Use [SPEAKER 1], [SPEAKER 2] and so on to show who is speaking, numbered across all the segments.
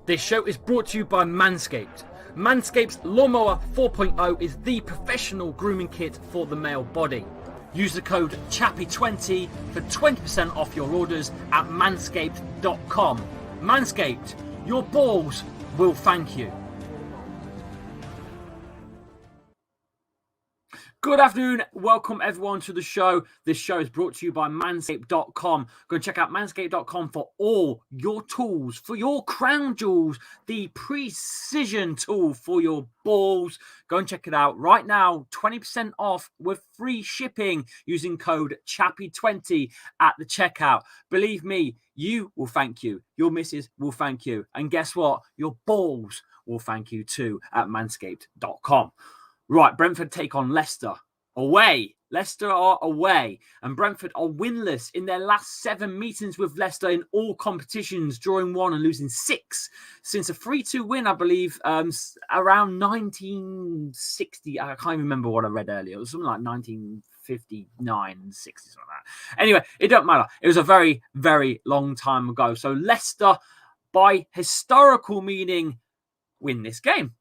[SPEAKER 1] This show is brought to you by Manscaped. Manscaped's Lawnmower 4.0 is the professional grooming kit for the male body. Use the code CHAPPY20 for 20% off your orders at manscaped.com. Manscaped, your balls will thank you. Good afternoon, welcome everyone to the show. This show is brought to you by manscaped.com. Go and check out manscaped.com for all your tools, for your crown jewels, the precision tool for your balls. Go and check it out right now. 20% off with free shipping using code CHAPPY20 at the checkout. Believe me, you will thank you. Your missus will thank you. And guess what? Your balls will thank you too at manscaped.com. Right, Brentford take on Leicester away. Leicester are away, and Brentford are winless in their last 7 meetings with Leicester in all competitions, drawing 1 and losing 6 since a 3-2 win, I believe, around 1960. I can't remember what I read earlier. It was something like 1959, 60, something like that. Anyway, it don't matter. It was a very, very long time ago. So Leicester, by historical meaning, win this game.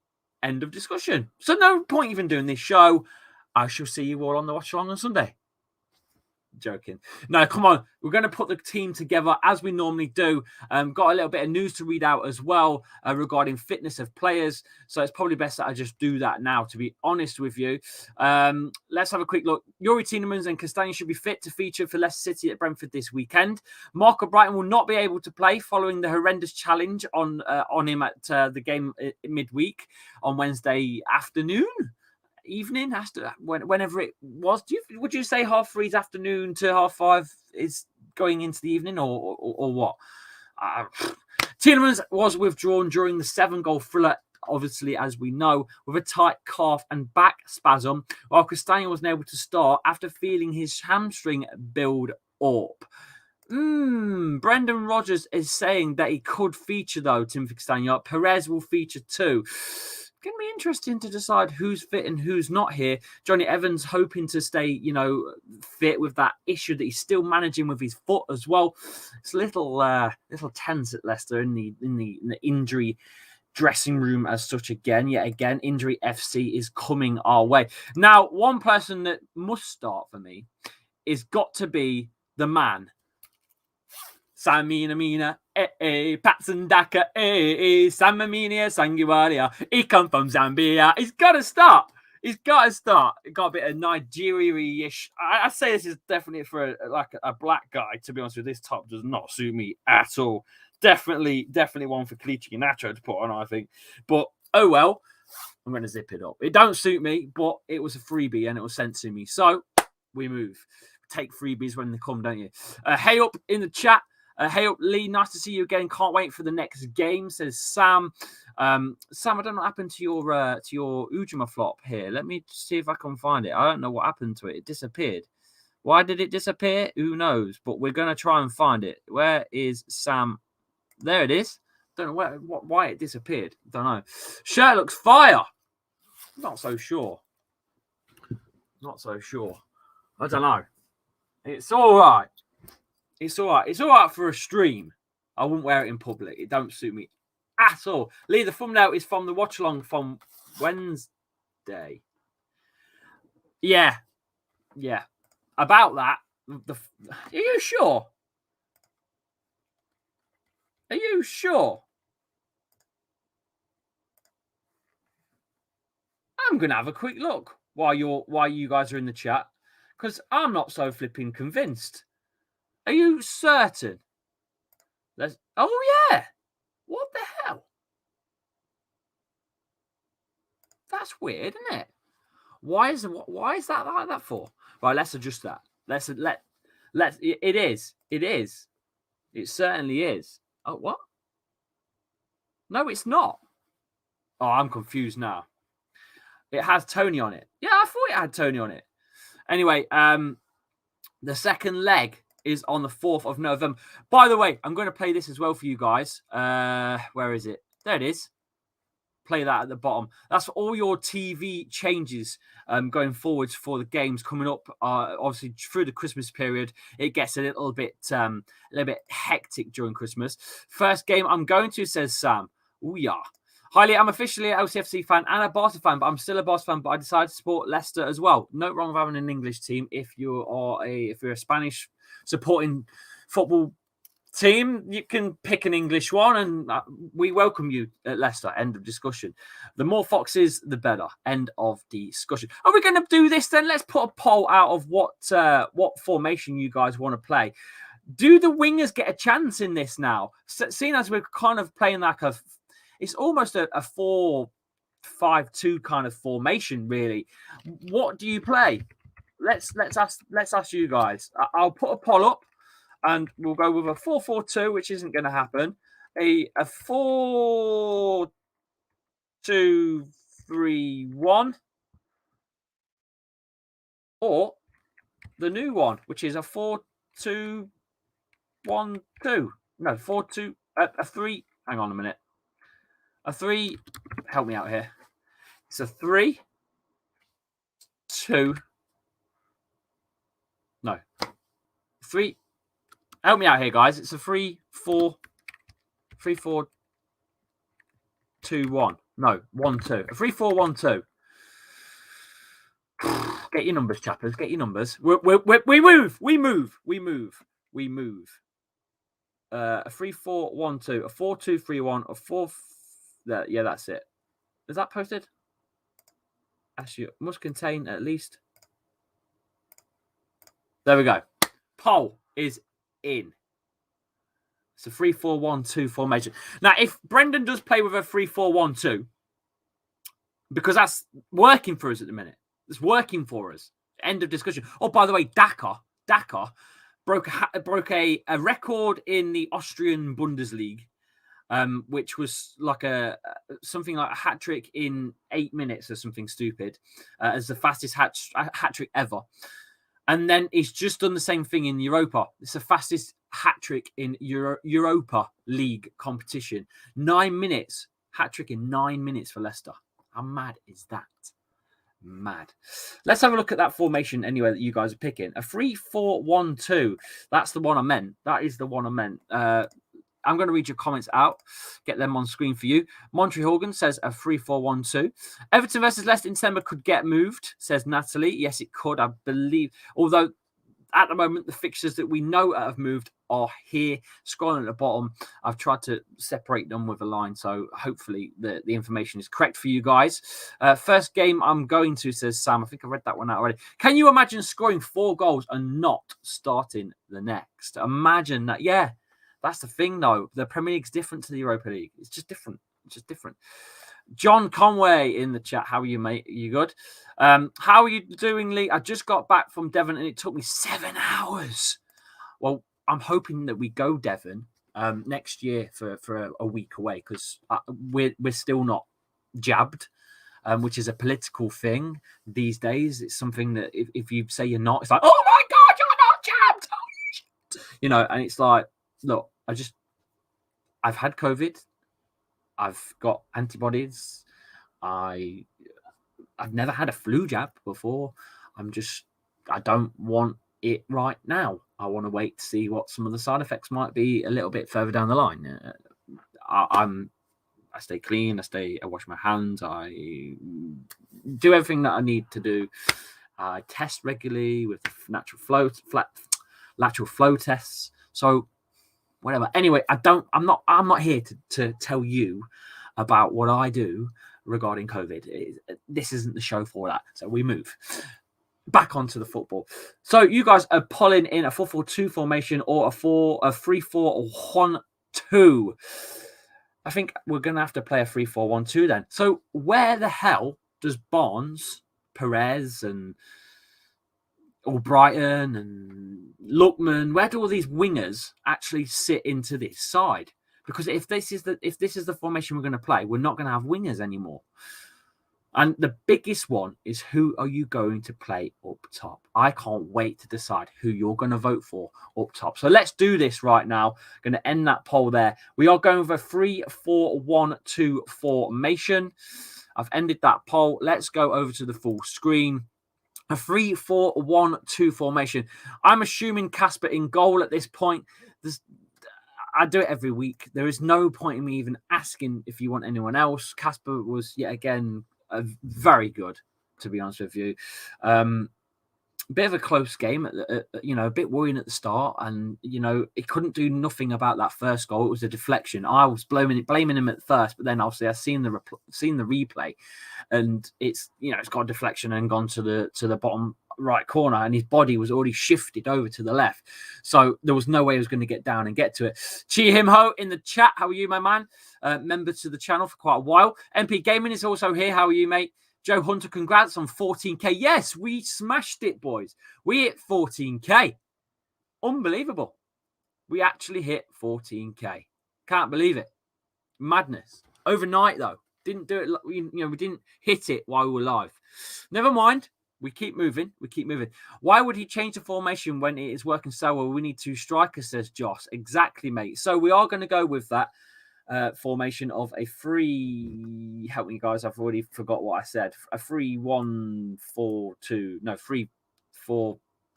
[SPEAKER 1] End of discussion. So no point even doing this show. I shall see you all on the watch along on Sunday. Joking. No, come on. We're going to put the team together as we normally do. Got a little bit of news to read out as well regarding fitness of players. So it's probably best that I just do that now, to be honest with you. Let's have a quick look. Yuri Tielemans and Castagne should be fit to feature for Leicester City at Brentford this weekend. Marco Brighton will not be able to play following the horrendous challenge on him at the game midweek on Wednesday afternoon. Evening, whenever it was. Would you say 3:30 afternoon to 5:30 is going into the evening, or what? Tielemans was withdrawn during the 7-goal thriller, obviously, as we know, with a tight calf and back spasm, while Castagne wasn't able to start after feeling his hamstring build up. Brendan Rodgers is saying that he could feature, though, Timothy Castagne. Perez will feature too. Going to be interesting to decide who's fit and who's not here. Johnny Evans hoping to stay, fit with that issue that he's still managing with his foot as well. It's a little tense at Leicester in the injury dressing room as such again. Yet again, Injury FC is coming our way. Now, one person that must start for me is got to be the man. Samina, Patsandaka, Samaminia, Sanguaria. He come from Zambia. He's got to start. It got a bit of Nigeria-ish. I'd say this is definitely for a black guy, to be honest with you. This top does not suit me at all. Definitely one for Kelechi Iheanacho to put on, I think. But, oh well, I'm going to zip it up. It don't suit me, but it was a freebie and it was sent to me. So, we move. Take freebies when they come, don't you? Hey up in the chat. Hey up, Lee. Nice to see you again. Can't wait for the next game, says Sam. Sam, I don't know what happened to your Ujima flop here. Let me see if I can find it. I don't know what happened to it. It disappeared. Why did it disappear? Who knows? But we're going to try and find it. Where is Sam? There it is. Don't know why it disappeared. Don't know. Shirt looks fire. Not so sure. I don't know. It's all right. It's all right for a stream. I wouldn't wear it in public. It don't suit me at all. Lee, the thumbnail is from the watch along from Wednesday. Yeah. About that. Are you sure? I'm gonna have a quick look while you guys are in the chat, because I'm not so flipping convinced. Are you certain? Oh, yeah. What the hell? That's weird, isn't it? Why is that like that for? Right, let's adjust that. It is. It certainly is. Oh, what? No, it's not. Oh, I'm confused now. It has Tony on it. Yeah, I thought it had Tony on it. Anyway, the second leg is on the 4th of November. By the way, I'm going to play this as well for you guys. Where is it? There it is. Play that at the bottom. That's for all your TV changes going forwards for the games coming up. Obviously, through the Christmas period, it gets a little bit hectic during Christmas. First game I'm going to, says Sam. Ooh, yeah. Highly, I'm officially an LCFC fan and a Barca fan, but I'm still a Barca fan, but I decided to support Leicester as well. No wrong with having an English team if you're a Spanish supporting football team, you can pick an English one, and we welcome you at Leicester. End of discussion. The more foxes, the better. End of discussion. Are we going to do this then? Let's put a poll out of what formation you guys want to play. Do the wingers get a chance in this now? Seeing as we're kind of playing like it's almost a 4-5-2 kind of formation, really. What do you play? Let's ask you guys. I'll put a poll up, and we'll go with a 4-4-2, which isn't going to happen. A 4-2-3-1, or the new one, which is a 4-2-1-2. No, 4-2 a 3. Hang on a minute. A 3. Help me out here. It's a 3-2. No. 3. Help me out here, guys. It's a 3-4-2-1. No, 1-2. A 3-4-1-2. Get your numbers, chappers. Get your numbers. We move. A 3-4-1-2. A 4-2-3-1. A 4. Yeah, that's it. Is that posted? Actually, it must contain at least. There we go. Poll is in. It's a 3-4-1-2 formation. Now, if Brendan does play with a 3-4-1-2, because that's working for us at the minute. It's working for us. End of discussion. Oh, by the way, Dakar broke a record in the Austrian Bundesliga, which was like something like a hat trick in 8 minutes or something stupid, as the fastest hat trick ever. And then he's just done the same thing in Europa. It's the fastest hat trick in Europa League competition. 9 minutes. Hat trick in 9 minutes for Leicester. How mad is that? Mad. Let's have a look at that formation anyway that you guys are picking. A 3-4-1-2. That's the one I meant. That is the one I meant. I'm going to read your comments out, get them on screen for you. Montre Horgan says a 3-4-1-2. Everton versus Leicester in December could get moved, says Natalie. Yes, it could, I believe. Although at the moment, the fixtures that we know have moved are here. Scrolling at the bottom, I've tried to separate them with a line, so hopefully the information is correct for you guys. First game I'm going to, says Sam. I think I read that one out already. Can you imagine scoring 4 goals and not starting the next? Imagine that. Yeah. That's the thing, though. The Premier League's different to the Europa League. It's just different. It's just different. John Conway in the chat. How are you, mate? Are you good? How are you doing, Lee? I just got back from Devon, and it took me 7 hours. Well, I'm hoping that we go Devon next year for a week away, because we're still not jabbed, which is a political thing these days. It's something that if you say you're not, it's like, oh, my God, you're not jabbed. You know, and it's like, look, I've had COVID. I've got antibodies. I've never had a flu jab before. I don't want it right now. I want to wait to see what some of the side effects might be a little bit further down the line. I stay clean. I wash my hands. I do everything that I need to do. I test regularly with lateral flow tests. So whatever. Anyway, I'm not here to tell you about what I do regarding COVID. This isn't the show for that. So we move back onto the football. So you guys are pulling in a 4-4-2 formation or a 3-4-1-2. I think we're going to have to play a 3-4-1-2 then. So where the hell does Barnes, Perez, and Albrighton and Lookman, where do all these wingers actually sit into this side? Because if this is the formation we're going to play, we're not going to have wingers anymore. And the biggest one is, who are you going to play up top? I can't wait to decide who you're going to vote for up top. So let's do this right now. Going to end that poll there. We are going with a 3-4-1-2 formation. I've ended that poll. Let's go over to the full screen. A 3-4-1-2 formation. I'm assuming Casper in goal at this point. I do it every week. There is no point in me even asking if you want anyone else. Casper was yet again very good, to be honest with you. Bit of a close game, a bit worrying at the start, and he couldn't do nothing about that first goal. It was a deflection. I was blaming him at first, but then obviously I've seen the replay, and it's got a deflection and gone to the bottom right corner, and his body was already shifted over to the left, so there was no way he was going to get down and get to it. Chi Him Ho in the chat, how are you, my man? Member to the channel for quite a while. MP Gaming is also here. How are you, mate? Joe Hunter, congrats on 14k. Yes, we smashed it, boys. We hit 14k. Unbelievable. We actually hit 14k. Can't believe it. Madness. Overnight, though. Didn't do it. We didn't hit it while we were live. Never mind. We keep moving. Why would he change the formation when it is working so well? We need 2 strikers, says Joss. Exactly, mate. So we are going to go with that. Formation of a free. Help me, guys. I've already forgot what I said. A 3-1-4-2. No, 3-4.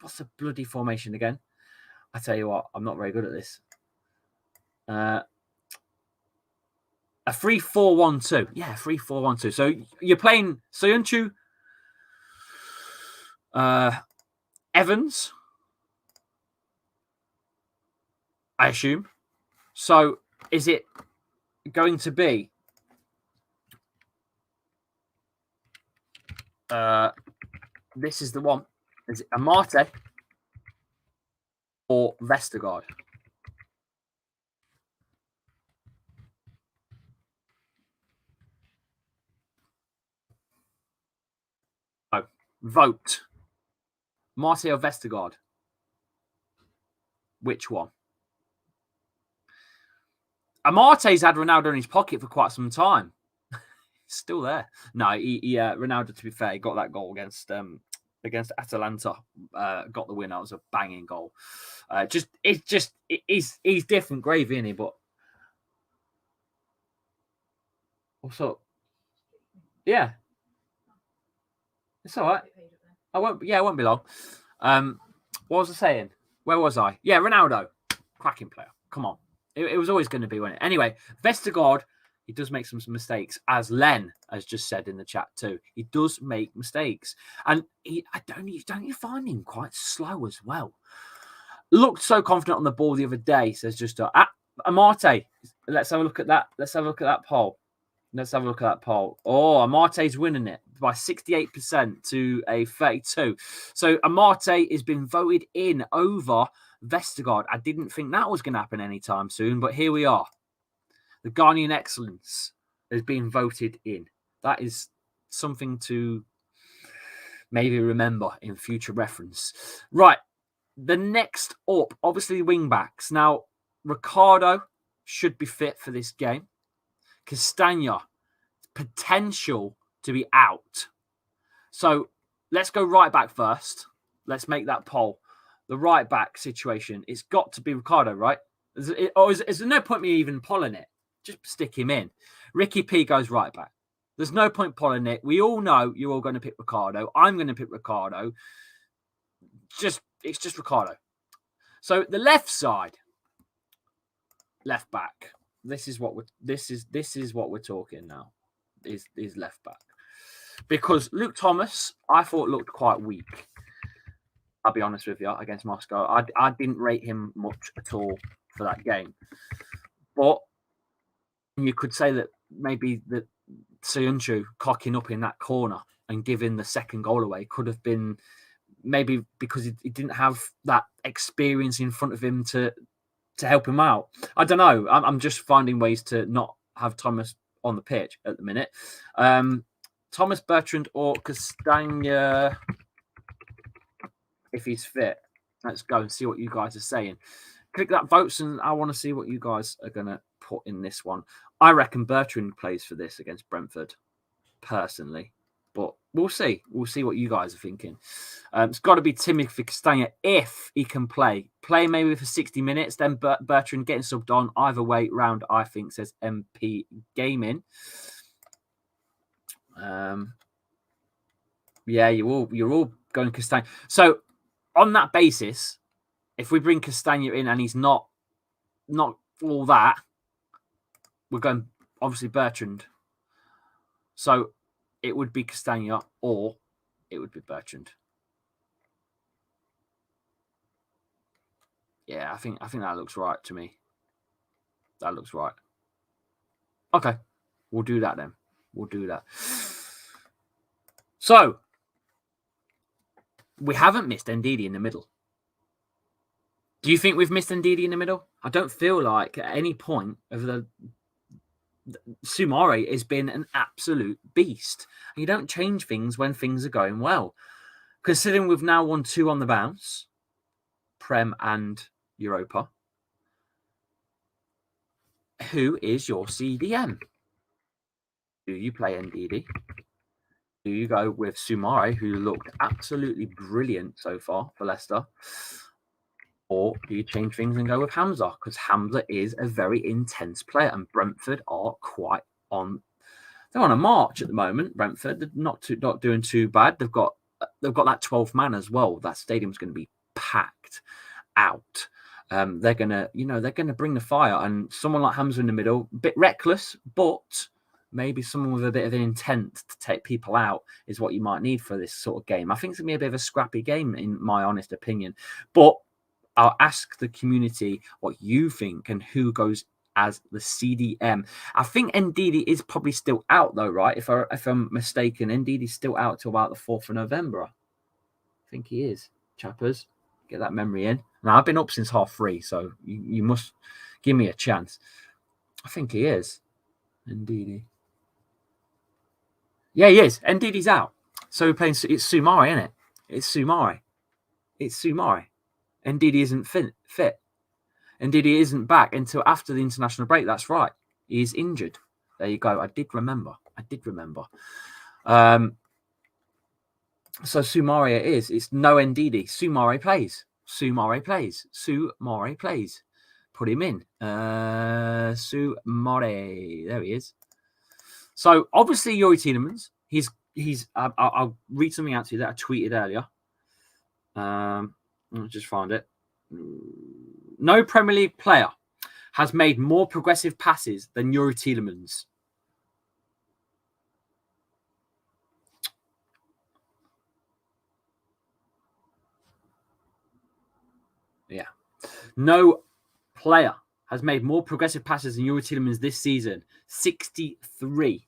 [SPEAKER 1] What's the bloody formation again? I tell you what, I'm not very good at this. A 3-4-1-2. Yeah, 3-4-1-2. So you're playing Soyuncu, Evans, I assume. So is it going to be this is the one. Is it Amate or Vestergaard? Oh, vote. Amate or Vestergaard? Which one? Amate's had Ronaldo in his pocket for quite some time. Still there. No, Ronaldo, to be fair, he got that goal against Atalanta. Got the win. That was a banging goal. He's different gravy, isn't he? But what's up? Yeah, it's all right. I won't be long. What was I saying? Where was I? Yeah, Ronaldo, cracking player. Come on. It was always going to be, wasn't it? Anyway, Vestergaard, he does make some mistakes, as Len has just said in the chat too. He does make mistakes, and don't you find him quite slow as well? Looked so confident on the ball the other day. Says just Amate. Let's have a look at that. Let's have a look at that poll. Oh, Amate's winning it by 68% to a 32. So Amate has been voted in over Vestergaard. I didn't think that was going to happen anytime soon, but here we are. The Ghanaian excellence has been voted in. That is something to maybe remember in future reference. Right. The next up, obviously wing backs. Now, Ricardo should be fit for this game. Castagna, potential to be out. So let's go right back first. Let's make that poll. The right back situation, it's got to be Ricardo, right? Is there no point me even polling it? Just stick him in. Ricky P goes right back. There's no point polling it. We all know you're all going to pick Ricardo. I'm going to pick Ricardo. It's just Ricardo. So the left side, left back. This is what we're talking now. Is left back, because Luke Thomas I thought looked quite weak. I'll be honest with you, against Moscow. I didn't rate him much at all for that game. But you could say that maybe that Soyuncu cocking up in that corner and giving the second goal away could have been maybe because he didn't have that experience in front of him to help him out. I don't know. I'm just finding ways to not have Thomas on the pitch at the minute. Thomas, Bertrand or Castagna, if he's fit. Let's go and see what you guys are saying. Click that votes, and I want to see what you guys are going to put in this one. I reckon Bertrand plays for this against Brentford, personally. But we'll see. We'll see what you guys are thinking. It's got to be Timothy Castagna if he can play. Play maybe for 60 minutes, then Bertrand getting subbed on. Either way round, I think, says MP Gaming. Yeah, you're all going Castagna. So on that basis, if we bring Castagna in and he's not all that, we're going obviously Bertrand. So it would be Castagna or it would be Bertrand. Yeah, I think that looks right to me. That looks right. Okay, we'll do that then. We'll do that. So we haven't missed Ndidi in the middle. Do you think we've missed Ndidi in the middle? I don't feel like at any point of the Soumaré has been an absolute beast. And you don't change things when things are going well. Considering we've now won 2 on the bounce, Prem and Europa. Who is your CDM? Do you play Ndidi? Do you go with Soumaré, who looked absolutely brilliant so far for Leicester? Or do you change things and go with Hamza? Because Hamza is a very intense player, and Brentford are quite on. They're on a march at the moment. Brentford, they're not doing too bad. They've got that 12th man as well. That stadium's going to be packed out. They're gonna bring the fire, and someone like Hamza in the middle, a bit reckless, but maybe someone with a bit of an intent to take people out is what you might need for this sort of game. I think it's gonna be a bit of a scrappy game, in my honest opinion. But I'll ask the community what you think and who goes as the CDM. I think Ndidi is probably still out though, right? If I'm mistaken, Ndidi's still out till about the 4th of November. I think he is. Chappers, get that memory in. Now, I've been up since 3:30, so you must give me a chance. I think he is. Ndidi. Yeah, he is. Ndidi's out. So we're playing. It's Soumaré, isn't it? It's Soumaré. It's Soumaré. Ndidi isn't fit. Ndidi isn't back until after the international break. That's right. He is injured. There you go. I did remember. So Soumaré it is. It's no Ndidi. Soumaré plays. Put him in. Soumaré. There he is. So obviously Yuri Tielemans. He's. I'll read something out to you that I tweeted earlier. I'll just find it. No Premier League player has made more progressive passes than Yuri Tielemans. Yeah. No player has made more progressive passes than Yuri Tielemans this season. 63.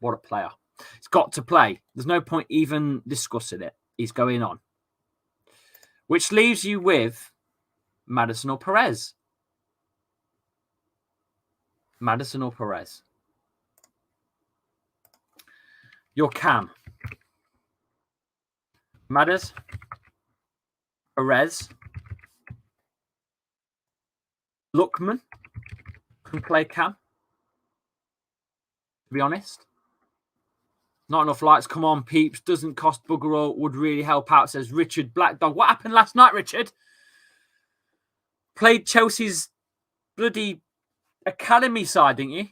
[SPEAKER 1] What a player. He's got to play. There's no point even discussing it. He's going on. Which leaves you with Maddison or Perez. Maddison or Perez. Your cam. Madders. Perez. Lookman can play cam. To be honest. Not enough lights. Come on, peeps. Doesn't cost bugger all. Would really help out, says Richard Black Dog. What happened last night, Richard? Played Chelsea's bloody academy side, didn't you?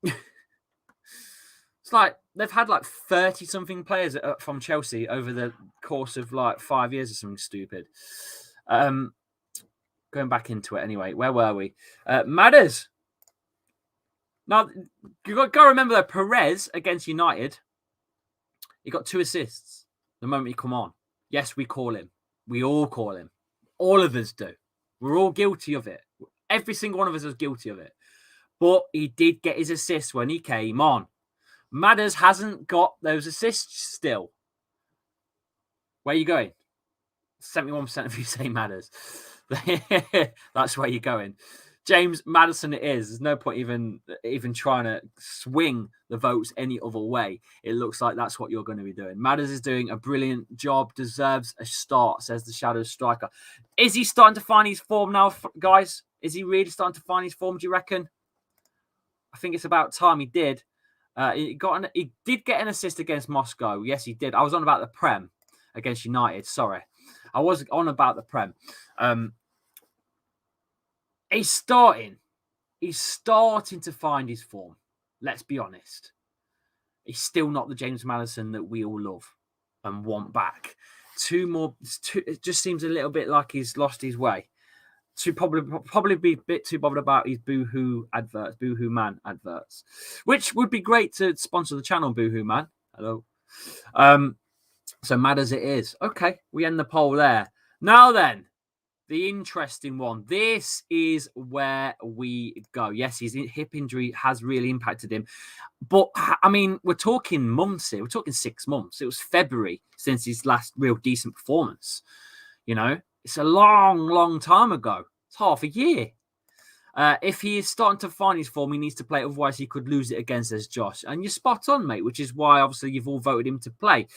[SPEAKER 1] It's like they've had like 30-something players from Chelsea over the course of like 5 years or something stupid. Going back into it anyway. Where were we? Madders. Now, you've got to remember that Perez against United, he got 2 assists the moment he come on. Yes, we call him. We all call him. All of us do. We're all guilty of it. Every single one of us is guilty of it. But he did get his assists when he came on. Madders hasn't got those assists still. Where are you going? 71% of you say Madders. That's where you're going. James Maddison it is. There's no point even trying to swing the votes any other way. It looks like that's what you're going to be doing. Madders is doing a brilliant job. Deserves a start, says the Shadow Striker. Is he starting to find his form now, guys? Is he really starting to find his form, do you reckon? I think it's about time he did. He did get an assist against Moscow. Yes, he did. I was on about the Prem against United. Sorry. I was on about the Prem. He's starting to find his form. Let's be honest. He's still not the James Maddison that we all love and want back. It just seems a little bit like he's lost his way. to probably be a bit too bothered about his Boohoo adverts, Boohoo Man adverts, which would be great to sponsor the channel, Boohoo Man. Hello. So mad as it is. Okay, we end the poll there. Now then, the interesting one. This is where we go. Yes, his hip injury has really impacted him. But, I mean, we're talking months here. We're talking 6 months. It was February since his last real decent performance. You know, it's a long, long time ago. It's half a year. If he is starting to find his form, he needs to play. Otherwise, he could lose it again, says Josh. And you're spot on, mate, which is why, obviously, you've all voted him to play.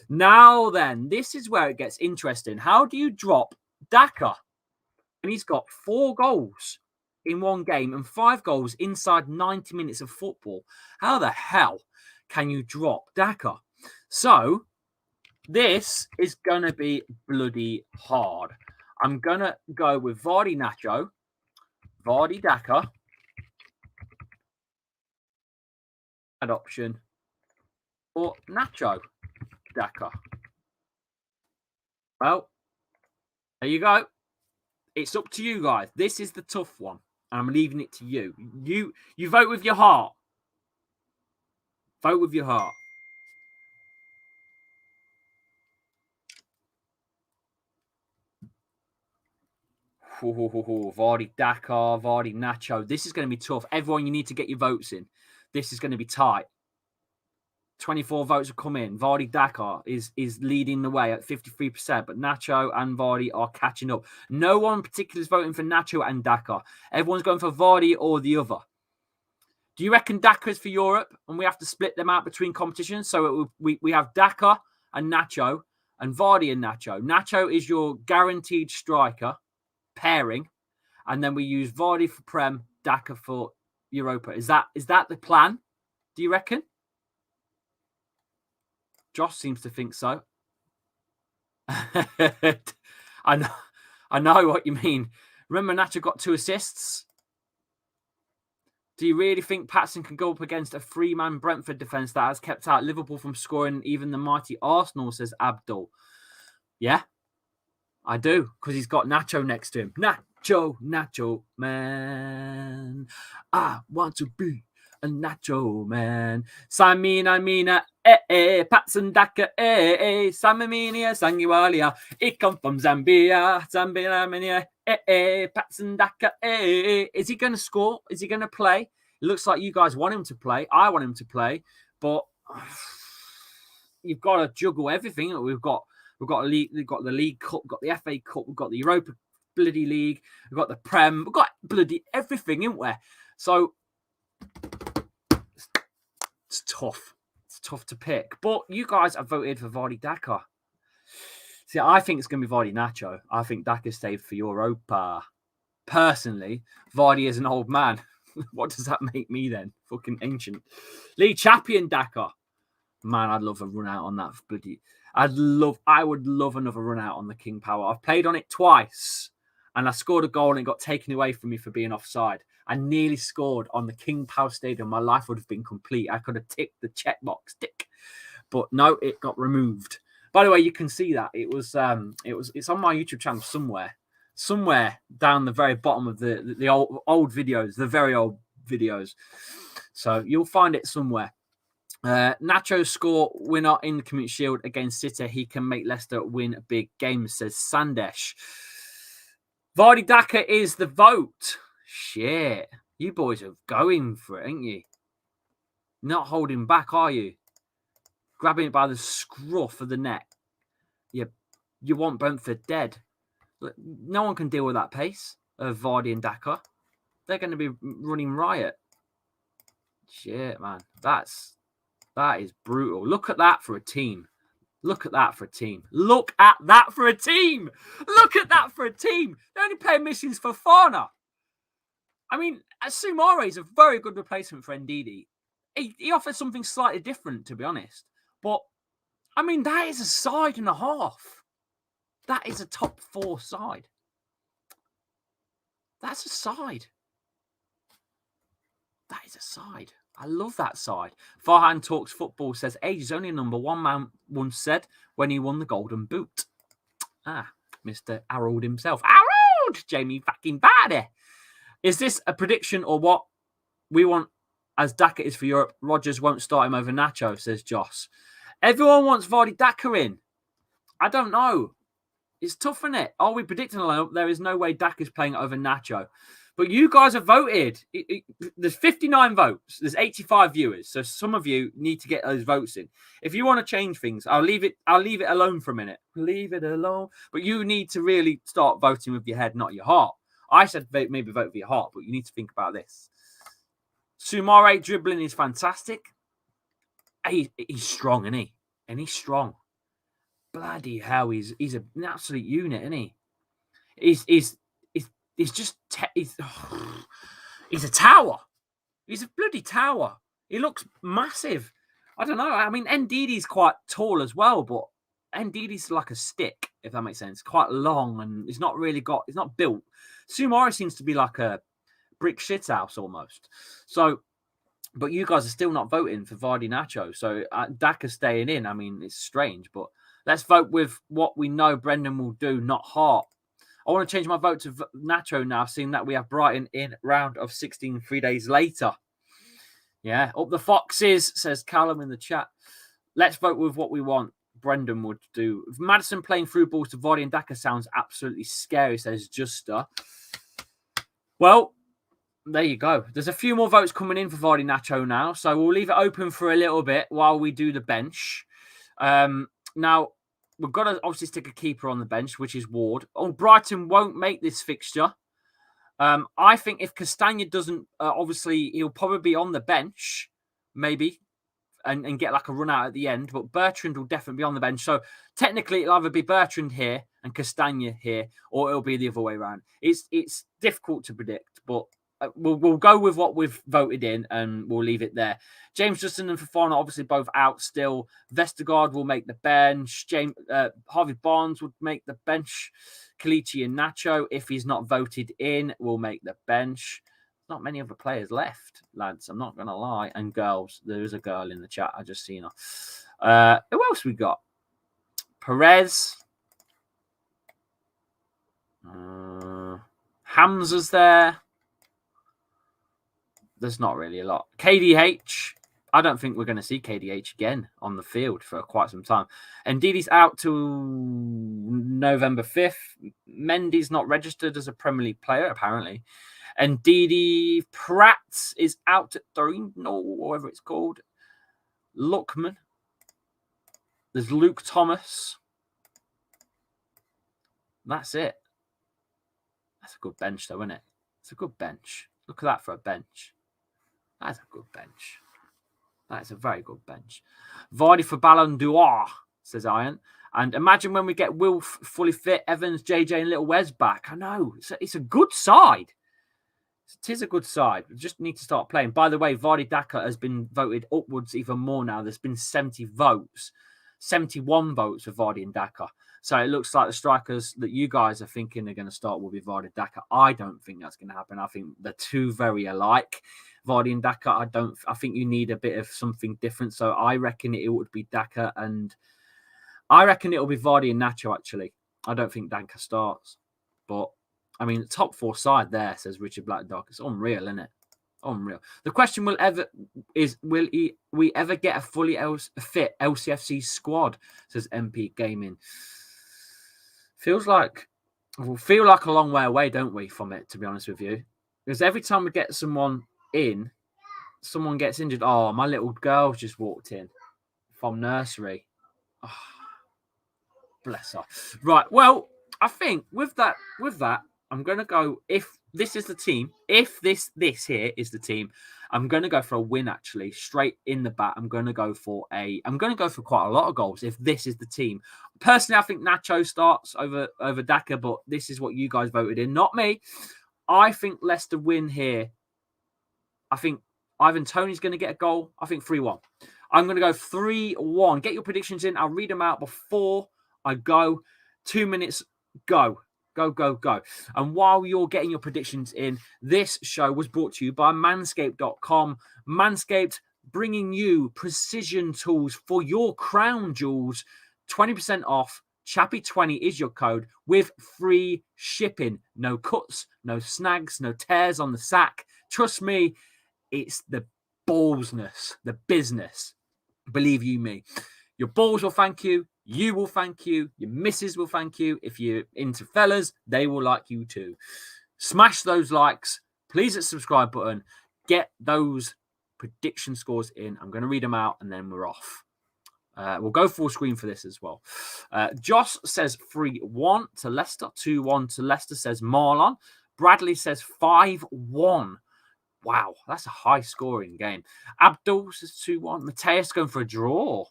[SPEAKER 1] Now, then, this is where it gets interesting. How do you drop Daka? And he's got 4 goals in one game and 5 goals inside 90 minutes of football. How the hell can you drop Daka? So, this is going to be bloody hard. I'm going to go with Vardy Nacho, Vardy Daka, option, or Nacho Daka. Well, there you go. It's up to you guys. This is the tough one, and I'm leaving it to you. You vote with your heart. Vote with your heart. Vardy Daka, Vardy Nacho. This is going to be tough. Everyone, you need to get your votes in. This is going to be tight. 24 votes have come in. Vardy Daka is leading the way at 53%, but Nacho and Vardy are catching up. No one particularly is voting for Nacho and Daka. Everyone's going for Vardy or the other. Do you reckon Daka is for Europe and we have to split them out between competitions? So we have Daka and Nacho and Vardy and Nacho. Nacho is your guaranteed striker pairing, and then we use Vardy for Prem, Daka for Europa. Is that the plan? Do you reckon? Josh seems to think so. I know what you mean. Remember, Nacho got 2 assists. Do you really think Patson can go up against a 3-man Brentford defence that has kept out Liverpool from scoring even the mighty Arsenal, says Abdul? Yeah, I do, because he's got Nacho next to him. Nacho, man. I want to be a Nacho, man. Samina, Patson Daka, Samaminia, Sangiwalia. It come from Zambia, Patson Daka, Is he going to score? Is he going to play? It looks like you guys want him to play. I want him to play, but you've got to juggle everything. We've got the League Cup, we've got the FA Cup, we've got the Europa bloody League, we've got the Prem, we've got bloody everything, isn't we? So it's tough. It's tough to pick. But you guys have voted for Vardy Daka. See, I think it's going to be Vardy Nacho. I think Daka's saved for Europa. Personally, Vardy is an old man. What does that make me then? Fucking ancient. Lee Chappy and Daka. Man, I'd love a run out on that bloody. I would love another run out on the King Power. I've played on it twice, and I scored a goal and it got taken away from me for being offside. I nearly scored on the King Power Stadium. My life would have been complete. I could have ticked the checkbox, but no, it got removed. By the way, you can see that it's on my YouTube channel somewhere down the very bottom of the old videos, the very old videos. So you'll find it somewhere. Nacho score winner in the Community Shield against City. He can make Leicester win big games, says Sandesh. Vardy Daka is the vote. Shit. You boys are going for it, ain't you? Not holding back, are you? Grabbing it by the scruff of the neck. You want Brentford dead. No one can deal with that pace of Vardy and Daka. They're going to be running riot. Shit, man. That is brutal. Look at that for a team. Look at that for a team. Look at that for a team. Look at that for a team. They're only paying missions for Fana. I mean, Soumare is a very good replacement for Ndidi. He offers something slightly different, to be honest. But, I mean, that is a side and a half. That is a top 4 side. That's a side. That is a side. I love that side. Farhan Talks Football says, age is only a number, one man once said when he won the Golden Boot. Mr. Harold himself. Harold! good, Jamie fucking Vardy. Is this a prediction or what we want as Daka is for Europe? Rodgers won't start him over Nacho, says Joss. Everyone wants Vardy Daka in. I don't know. It's tough, isn't it? Are we predicting alone? There is no way Daka's playing over Nacho. But you guys have voted. There's 59 votes. There's 85 viewers. So some of you need to get those votes in. If you want to change things, I'll leave it alone for a minute. Leave it alone. But you need to really start voting with your head, not your heart. I said maybe vote with your heart, but you need to think about this. Soumare dribbling is fantastic. He's strong, isn't he? And he's strong. Bloody hell, he's an absolute unit, isn't he? He's a tower. He's a bloody tower. He looks massive. I don't know. I mean, Ndidi's quite tall as well, but Ndidi's like a stick, if that makes sense. Quite long, and he's not built. Soumare seems to be like a brick shithouse almost. So, but you guys are still not voting for Vardy Nacho. So Daka's staying in. I mean, it's strange, but let's vote with what we know Brendan will do, not heart. I want to change my vote to Nacho now, seeing that we have Brighton in round of 16 3 days later. Yeah, up the Foxes, says Callum in the chat. Let's vote with what we want Brendan would do. If Maddison playing through balls to Vardy and Daka sounds absolutely scary, says Juster. Well, there you go. There's a few more votes coming in for Vardy Nacho now, so we'll leave it open for a little bit while we do the bench. Now, we've got to obviously stick a keeper on the bench, which is Ward. Oh, Brighton won't make this fixture. I think if Castagna doesn't, obviously, he'll probably be on the bench, maybe, and get like a run out at the end. But Bertrand will definitely be on the bench. So technically, it'll either be Bertrand here and Castagna here, or it'll be the other way around. It's difficult to predict, but we'll go with what we've voted in, and we'll leave it there. James Justin and Fofana obviously both out still. Vestergaard will make the bench. Harvey Barnes would make the bench. Kalichi and Nacho, if he's not voted in, will make the bench. Not many other players left, lads. I'm not going to lie. And girls. There is a girl in the chat. I just seen her. Who else we got? Perez. Hamza's there. There's not really a lot. KDH. I don't think we're going to see KDH again on the field for quite some time. And Didi's out to November 5th. Mendy's not registered as a Premier League player, apparently. And Didi Pratt is out at Torino, or whatever it's called. Lookman. There's Luke Thomas. That's it. That's a good bench, though, isn't it? It's a good bench. Look at that for a bench. That's a good bench. That's a very good bench. Vardy for Ballon d'Or, says Iron. And imagine when we get Wilf fully fit, Evans, JJ, and Little Wes back. I know. It's a good side. It is a good side. We just need to start playing. By the way, Vardy Daka has been voted upwards even more now. There's been 70 votes. 71 votes for Vardy and Daka. So it looks like the strikers that you guys are thinking are going to start will be Vardy Daka. I don't think that's going to happen. I think they're two very alike. Vardy and Daka, I think you need a bit of something different. So I reckon it would be Daka, and I reckon it'll be Vardy and Nacho, actually. I don't think Daka starts. But, I mean, top four side there, says Richard Blackdog. It's unreal, isn't it? Unreal. The question will we ever get a fully fit LCFC squad, says MP Gaming. We'll feel like a long way away, don't we, from it, to be honest with you? Because every time we get someone in, someone gets injured. Oh, my little girl just walked in from nursery. Oh, bless her. Right. Well, I think with that, I'm going to go, if this is the team, if this here is the team, I'm going to go for a win, actually, straight in the bat. I'm going to go for quite a lot of goals if this is the team. Personally, I think Nacho starts over Daka, but this is what you guys voted in, not me. I think Leicester win here. I think Ivan Toney's going to get a goal. I think 3-1. I'm going to go 3-1. Get your predictions in. I'll read them out before I go. 2 minutes, go. Go. And while you're getting your predictions in, this show was brought to you by Manscaped.com. Manscaped, bringing you precision tools for your crown jewels. 20% off. CHAPPY20 is your code with free shipping. No cuts, no snags, no tears on the sack. Trust me, it's the ballsness, the business. Believe you me. Your balls will thank you. You will thank you. Your missus will thank you. If you're into fellas, they will like you too. Smash those likes. Please hit the subscribe button. Get those prediction scores in. I'm going to read them out and then we're off. We'll go full screen for this as well. Josh says 3-1 to Leicester. 2-1 to Leicester, says Marlon. Bradley says 5-1. Wow, that's a high-scoring game. Abdul says 2-1. Mateus going for a draw.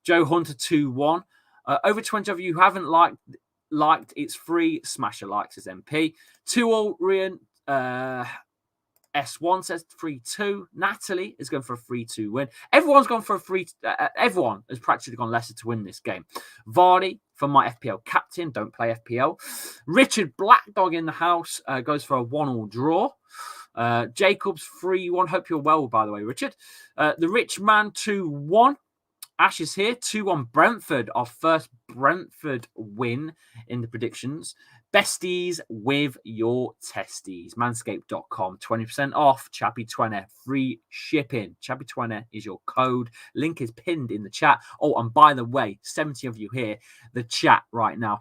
[SPEAKER 1] Joe Hunter 2-1. Over 20 of you who haven't liked, it's free. Smash a like, says MP. 2-all, Rian. S1 says 3-2. Natalie is going for a 3-2 win. Everyone's gone for a 3. Everyone has practically gone Leicester to win this game. Vardy for my FPL captain. Don't play FPL. Richard Blackdog in the house goes for a 1-all draw. Jacobs 3-1. Hope you're well, by the way, Richard. The Rich Man 2-1. Ash is here. 2-1 Brentford. Our first Brentford win in the predictions. Besties with your testes. Manscaped.com. 20% off. CHAPPY20. Free shipping. CHAPPY20 is your code. Link is pinned in the chat. Oh, and by the way, 70 of you here. The chat right now.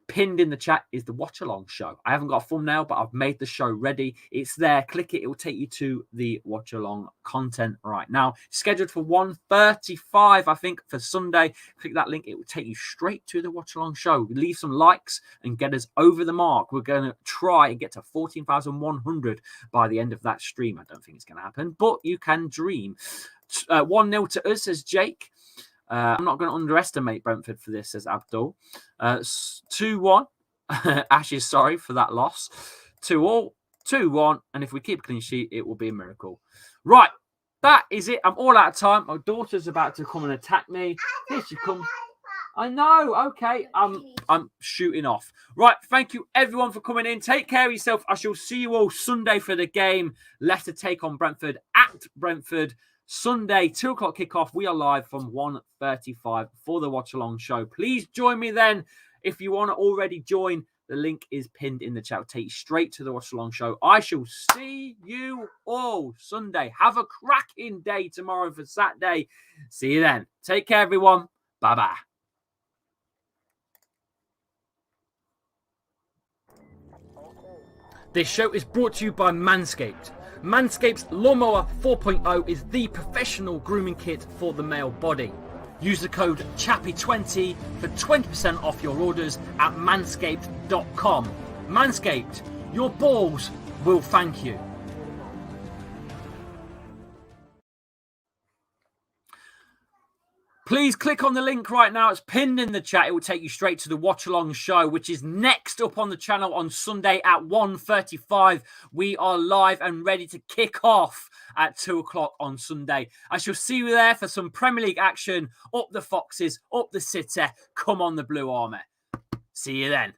[SPEAKER 1] Pinned in the chat is the watch along show. I haven't got a thumbnail, but I've made the show ready. It's there. Click it. It will take you to the watch along content right now. Scheduled for 1:35, I think, for Sunday. Click that link. It will take you straight to the watch along show. Leave some likes and get us over the mark. We're going to try and get to 14,100 by the end of that stream. I don't think it's going to happen, but you can dream. 1-0 to us, says Jake. I'm not going to underestimate Brentford for this, says Abdul. 2-1. Ashes, sorry for that loss. 2-all. 2-1. And if we keep a clean sheet, it will be a miracle. Right. That is it. I'm all out of time. My daughter's about to come and attack me. Here she comes. I know. Okay. I'm shooting off. Right. Thank you, everyone, for coming in. Take care of yourself. I shall see you all Sunday for the game. Leicester take on Brentford at Brentford. Sunday, 2 o'clock kickoff. We are live from 1:35 for the watch along show. Please join me then. If you want to already join, the link is pinned in the chat. It'll take you straight to the watch along show. I shall see you all Sunday. Have a cracking day tomorrow for Saturday. See you then. Take care, everyone. Bye-bye. This show is brought to you by Manscaped. Manscaped's Lawnmower 4.0 is the professional grooming kit for the male body. Use the code CHAPPY20 for 20% off your orders at manscaped.com. Manscaped, your balls will thank you. Please click on the link right now. It's pinned in the chat. It will take you straight to the watch along show, which is next up on the channel on Sunday at 1:35. We are live and ready to kick off at 2 o'clock on Sunday. I shall see you there for some Premier League action. Up the Foxes, up the City. Come on, the Blue Army. See you then.